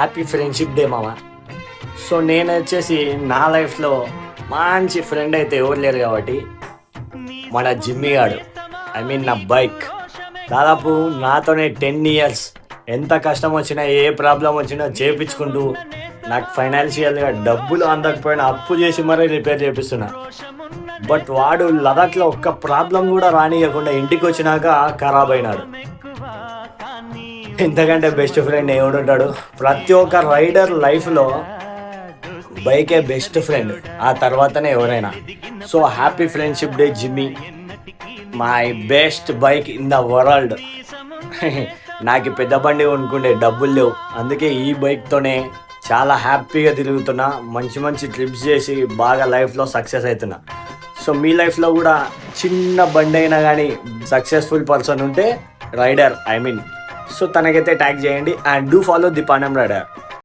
Happy friendship day మామ. So నేను వచ్చేసి నా లైఫ్లో మంచి ఫ్రెండ్ అయితే ఎవరు లేరు కాబట్టి మన జిమ్మీ గాడు, ఐ మీన్ నా బైక్, దాదాపు నాతోనే 10 years ఎంత కష్టం వచ్చినా ఏ ప్రాబ్లం వచ్చినా చేయించుకుంటూ నాకు ఫైనాన్షియల్గా డబ్బులు అందకపోయినా అప్పు చేసి మరీ రిపేర్ చేపిస్తున్నా. బట్ వాడు లదాఖ్లో ఒక్క ప్రాబ్లం కూడా రానియకుండా ఇంటికి వచ్చినాక ఖరాబ్ అయినాడు. ఇంతకంటే బెస్ట్ ఫ్రెండ్ ఎవడుంటాడు? ప్రతి ఒక్క రైడర్ లైఫ్లో బైకే బెస్ట్ ఫ్రెండ్, ఆ తర్వాతనే ఎవరైనా. So happy friendship day Jimmy, my best bike in the world. నాకు పెద్ద బండి కొనుక్కుండే డబ్బులు లేవు, అందుకే ఈ బైక్తోనే చాలా హ్యాపీగా తిరుగుతున్నా, మంచి మంచి ట్రిప్స్ చేసి బాగా లైఫ్లో సక్సెస్ అవుతున్నా. సో మీ లైఫ్లో కూడా చిన్న బండి అయినా కానీ సక్సెస్ఫుల్ పర్సన్ ఉంటే రైడర్, ఐ మీన్, సో తనకైతే ట్యాగ్ చేయండి అండ్ డూ ఫాలో ది పాండం రైడర్.